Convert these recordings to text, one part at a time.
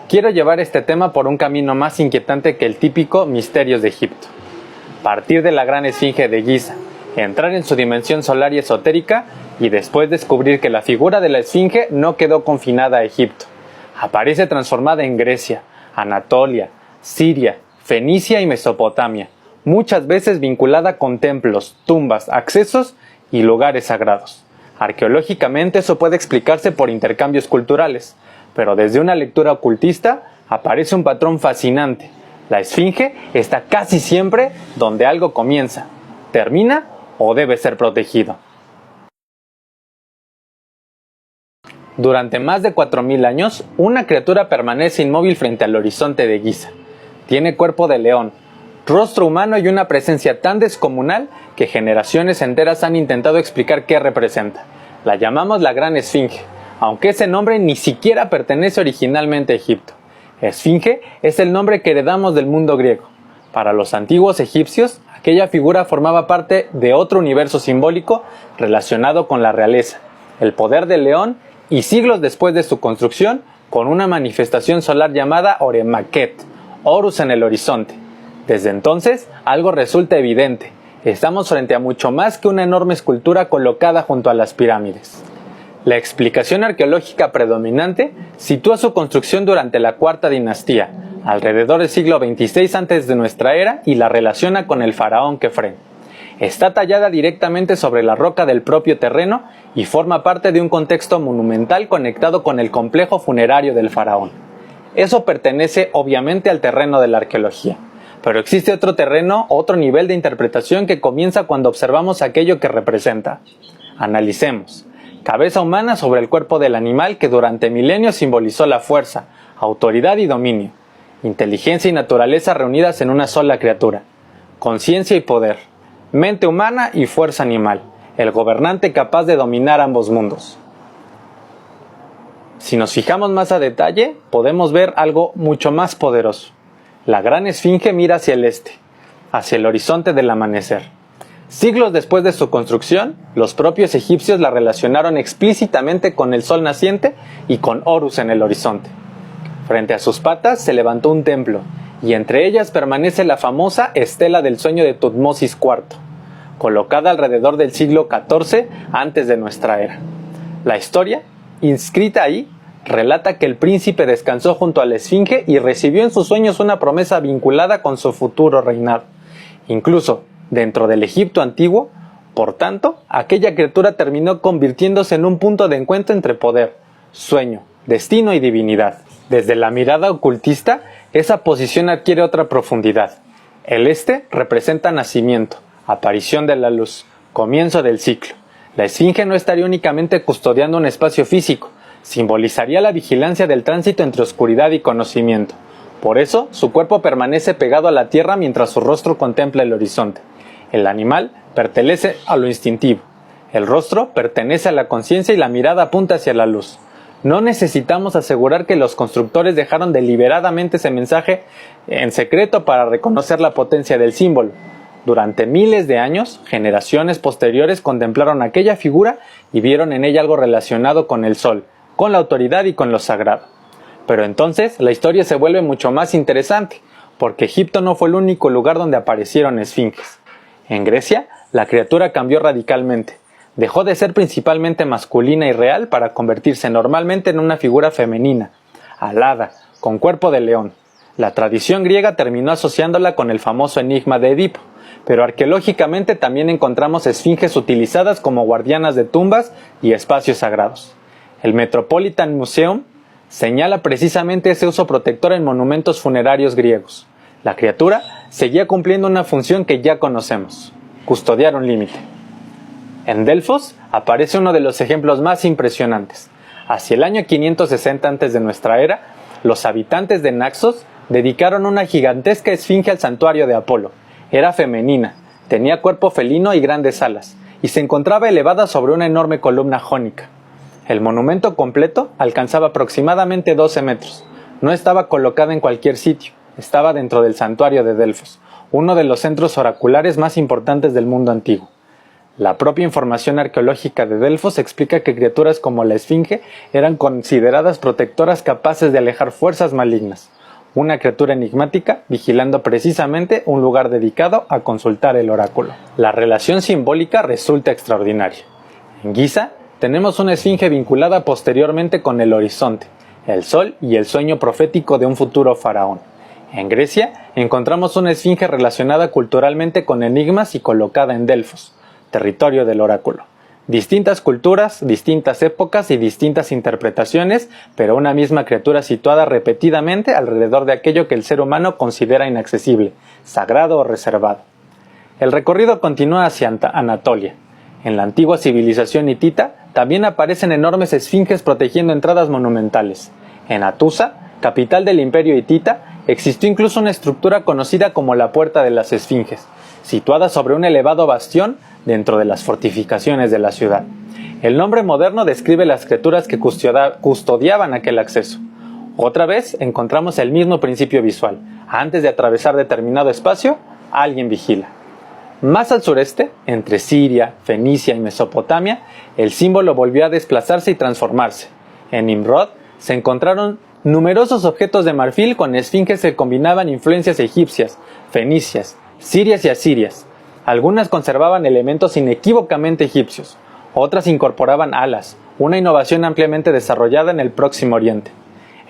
quiero llevar este tema por un camino más inquietante que el típico Misterios de Egipto. Partir de la gran esfinge de Giza, entrar en su dimensión solar y esotérica y después descubrir que la figura de la esfinge no quedó confinada a Egipto. Aparece transformada en Grecia, Anatolia, Siria, Fenicia y Mesopotamia, muchas veces vinculada con templos, tumbas, accesos y lugares sagrados. Arqueológicamente eso puede explicarse por intercambios culturales, pero desde una lectura ocultista aparece un patrón fascinante. La esfinge está casi siempre donde algo comienza, termina o debe ser protegido. Durante más de 4000 años, una criatura permanece inmóvil frente al horizonte de Giza. Tiene cuerpo de león, rostro humano y una presencia tan descomunal que generaciones enteras han intentado explicar qué representa. La llamamos la Gran Esfinge, aunque ese nombre ni siquiera pertenece originalmente a Egipto. Esfinge es el nombre que heredamos del mundo griego. Para los antiguos egipcios, aquella figura formaba parte de otro universo simbólico relacionado con la realeza, el poder del león y siglos después de su construcción, con una manifestación solar llamada Oremaquet, Horus en el horizonte. Desde entonces, algo resulta evidente. Estamos frente a mucho más que una enorme escultura colocada junto a las pirámides. La explicación arqueológica predominante sitúa su construcción durante la Cuarta Dinastía, alrededor del siglo XXVI antes de nuestra era, y la relaciona con el faraón Kefren. Está tallada directamente sobre la roca del propio terreno y forma parte de un contexto monumental conectado con el complejo funerario del faraón. Eso pertenece obviamente al terreno de la arqueología, pero existe otro terreno, otro nivel de interpretación que comienza cuando observamos aquello que representa. Analicemos. Cabeza humana sobre el cuerpo del animal que durante milenios simbolizó la fuerza, autoridad y dominio. Inteligencia y naturaleza reunidas en una sola criatura. Conciencia y poder. Mente humana y fuerza animal, el gobernante capaz de dominar ambos mundos. Si nos fijamos más a detalle, podemos ver algo mucho más poderoso. La gran esfinge mira hacia el este, hacia el horizonte del amanecer. Siglos después de su construcción, los propios egipcios la relacionaron explícitamente con el sol naciente y con Horus en el horizonte. Frente a sus patas se levantó un templo, y entre ellas permanece la famosa estela del sueño de Tutmosis IV, colocada alrededor del siglo XIV antes de nuestra era. La historia, inscrita ahí, relata que el príncipe descansó junto a la esfinge y recibió en sus sueños una promesa vinculada con su futuro reinado. Incluso, dentro del Egipto antiguo, por tanto, aquella criatura terminó convirtiéndose en un punto de encuentro entre poder, sueño, destino y divinidad. Desde la mirada ocultista, esa posición adquiere otra profundidad. El este representa nacimiento, aparición de la luz, comienzo del ciclo. La esfinge no estaría únicamente custodiando un espacio físico, simbolizaría la vigilancia del tránsito entre oscuridad y conocimiento. Por eso, su cuerpo permanece pegado a la tierra mientras su rostro contempla el horizonte. El animal pertenece a lo instintivo. El rostro pertenece a la conciencia y la mirada apunta hacia la luz. No necesitamos asegurar que los constructores dejaron deliberadamente ese mensaje en secreto para reconocer la potencia del símbolo. Durante miles de años, generaciones posteriores contemplaron aquella figura y vieron en ella algo relacionado con el sol, con la autoridad y con lo sagrado. Pero entonces la historia se vuelve mucho más interesante, porque Egipto no fue el único lugar donde aparecieron esfinges. En Grecia, la criatura cambió radicalmente. Dejó de ser principalmente masculina y real para convertirse normalmente en una figura femenina, alada, con cuerpo de león. La tradición griega terminó asociándola con el famoso enigma de Edipo, pero arqueológicamente también encontramos esfinges utilizadas como guardianas de tumbas y espacios sagrados. El Metropolitan Museum señala precisamente ese uso protector en monumentos funerarios griegos. La criatura seguía cumpliendo una función que ya conocemos: custodiar un límite. En Delfos aparece uno de los ejemplos más impresionantes. Hacia el año 560 antes de nuestra era, los habitantes de Naxos dedicaron una gigantesca esfinge al santuario de Apolo. Era femenina, tenía cuerpo felino y grandes alas, y se encontraba elevada sobre una enorme columna jónica. El monumento completo alcanzaba aproximadamente 12 metros. No estaba colocada en cualquier sitio, estaba dentro del santuario de Delfos, uno de los centros oraculares más importantes del mundo antiguo. La propia información arqueológica de Delfos explica que criaturas como la esfinge eran consideradas protectoras capaces de alejar fuerzas malignas, una criatura enigmática vigilando precisamente un lugar dedicado a consultar el oráculo. La relación simbólica resulta extraordinaria. En Giza tenemos una esfinge vinculada posteriormente con el horizonte, el sol y el sueño profético de un futuro faraón. En Grecia encontramos una esfinge relacionada culturalmente con enigmas y colocada en Delfos, territorio del oráculo. Distintas culturas, distintas épocas y distintas interpretaciones, pero una misma criatura situada repetidamente alrededor de aquello que el ser humano considera inaccesible, sagrado o reservado. El recorrido continúa hacia Anatolia. En la antigua civilización hitita también aparecen enormes esfinges protegiendo entradas monumentales. En Atusa, capital del imperio hitita, existió incluso una estructura conocida como la Puerta de las Esfinges, situada sobre un elevado bastión dentro de las fortificaciones de la ciudad. El nombre moderno describe las criaturas que custodiaban aquel acceso. Otra vez encontramos el mismo principio visual. Antes de atravesar determinado espacio, alguien vigila. Más al sureste, entre Siria, Fenicia y Mesopotamia, el símbolo volvió a desplazarse y transformarse. En Nimrod se encontraron numerosos objetos de marfil con esfinges que combinaban influencias egipcias, fenicias, sirias y asirias. Algunas conservaban elementos inequívocamente egipcios, otras incorporaban alas, una innovación ampliamente desarrollada en el Próximo Oriente.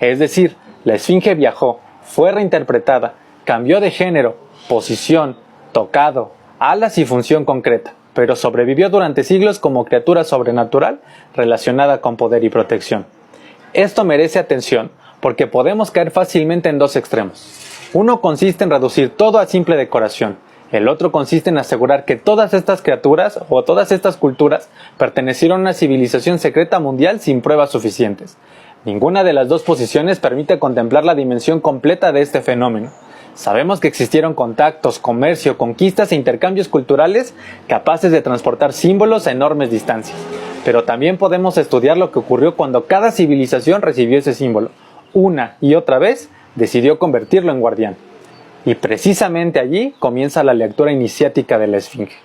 Es decir, la esfinge viajó, fue reinterpretada, cambió de género, posición, tocado, alas y función concreta, pero sobrevivió durante siglos como criatura sobrenatural relacionada con poder y protección. Esto merece atención, porque podemos caer fácilmente en dos extremos. Uno consiste en reducir todo a simple decoración. El otro consiste en asegurar que todas estas criaturas o todas estas culturas pertenecieron a una civilización secreta mundial sin pruebas suficientes. Ninguna de las dos posiciones permite contemplar la dimensión completa de este fenómeno. Sabemos que existieron contactos, comercio, conquistas e intercambios culturales capaces de transportar símbolos a enormes distancias. Pero también podemos estudiar lo que ocurrió cuando cada civilización recibió ese símbolo. Una y otra vez decidió convertirlo en guardián. Y precisamente allí comienza la lectura iniciática de la esfinge.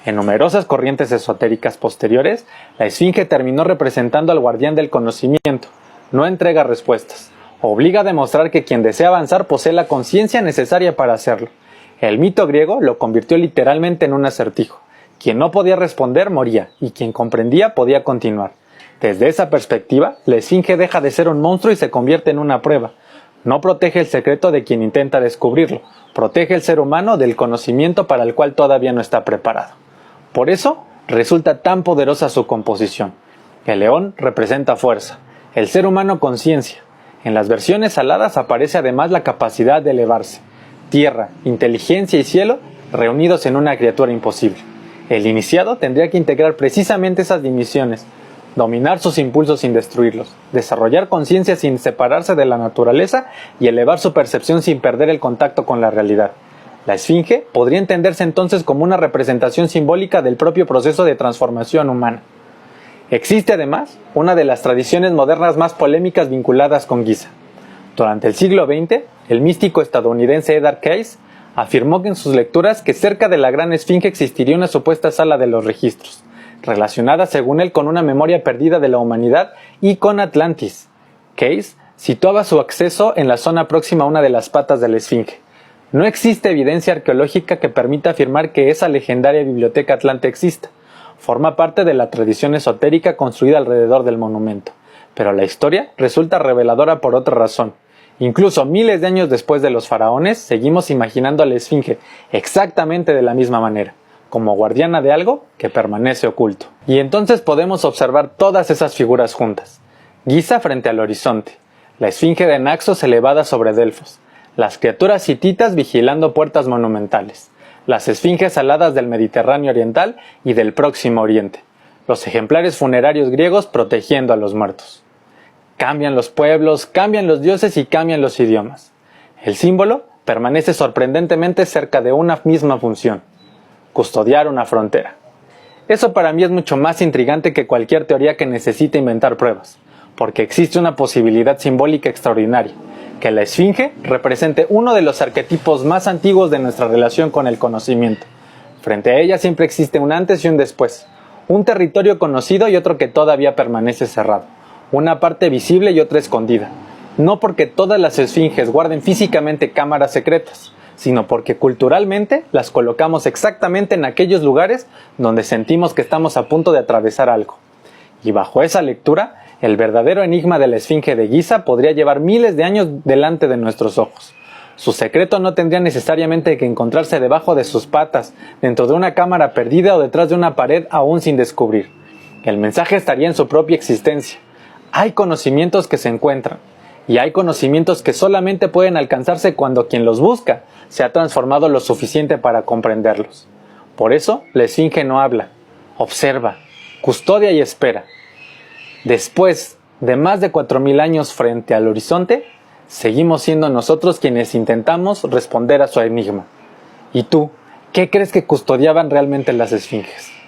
En numerosas corrientes esotéricas posteriores, la esfinge terminó representando al guardián del conocimiento. No entrega respuestas. Obliga a demostrar que quien desea avanzar posee la conciencia necesaria para hacerlo. El mito griego lo convirtió literalmente en un acertijo. Quien no podía responder moría, y quien comprendía podía continuar. Desde esa perspectiva, la esfinge deja de ser un monstruo y se convierte en una prueba. No protege el secreto de quien intenta descubrirlo, protege el ser humano del conocimiento para el cual todavía no está preparado. Por eso, resulta tan poderosa su composición. El león representa fuerza, el ser humano conciencia. En las versiones aladas aparece además la capacidad de elevarse. Tierra, inteligencia y cielo reunidos en una criatura imposible. El iniciado tendría que integrar precisamente esas dimensiones, dominar sus impulsos sin destruirlos, desarrollar conciencia sin separarse de la naturaleza y elevar su percepción sin perder el contacto con la realidad. La esfinge podría entenderse entonces como una representación simbólica del propio proceso de transformación humana. Existe además una de las tradiciones modernas más polémicas vinculadas con Giza. Durante el siglo XX, el místico estadounidense Edgar Cayce afirmó en sus lecturas que cerca de la Gran Esfinge existiría una supuesta sala de los registros, relacionada según él con una memoria perdida de la humanidad y con Atlantis. Cayce situaba su acceso en la zona próxima a una de las patas de la Esfinge. No existe evidencia arqueológica que permita afirmar que esa legendaria biblioteca atlante exista. Forma parte de la tradición esotérica construida alrededor del monumento. Pero la historia resulta reveladora por otra razón. Incluso miles de años después de los faraones, seguimos imaginando a la Esfinge exactamente de la misma manera, como guardiana de algo que permanece oculto. Y entonces podemos observar todas esas figuras juntas. Giza frente al horizonte, la Esfinge de Naxos elevada sobre Delfos, las criaturas hititas vigilando puertas monumentales, las esfinges aladas del Mediterráneo oriental y del Próximo Oriente, los ejemplares funerarios griegos protegiendo a los muertos. Cambian los pueblos, cambian los dioses y cambian los idiomas. El símbolo permanece sorprendentemente cerca de una misma función: custodiar una frontera. Eso para mí es mucho más intrigante que cualquier teoría que necesite inventar pruebas, porque existe una posibilidad simbólica extraordinaria, que la esfinge represente uno de los arquetipos más antiguos de nuestra relación con el conocimiento, Frente a ella siempre existe un antes y un después, un territorio conocido y otro que todavía permanece cerrado, una parte visible y otra escondida. No porque todas las esfinges guarden físicamente cámaras secretas, sino porque culturalmente las colocamos exactamente en aquellos lugares donde sentimos que estamos a punto de atravesar algo. Y bajo esa lectura, el verdadero enigma de la esfinge de Giza podría llevar miles de años delante de nuestros ojos. Su secreto no tendría necesariamente que encontrarse debajo de sus patas, dentro de una cámara perdida o detrás de una pared aún sin descubrir. El mensaje estaría en su propia existencia. Hay conocimientos que se encuentran, y hay conocimientos que solamente pueden alcanzarse cuando quien los busca se ha transformado lo suficiente para comprenderlos. Por eso, la esfinge no habla, observa, custodia y espera. Después de más de 4000 años frente al horizonte, seguimos siendo nosotros quienes intentamos responder a su enigma. ¿Y tú, qué crees que custodiaban realmente las esfinges?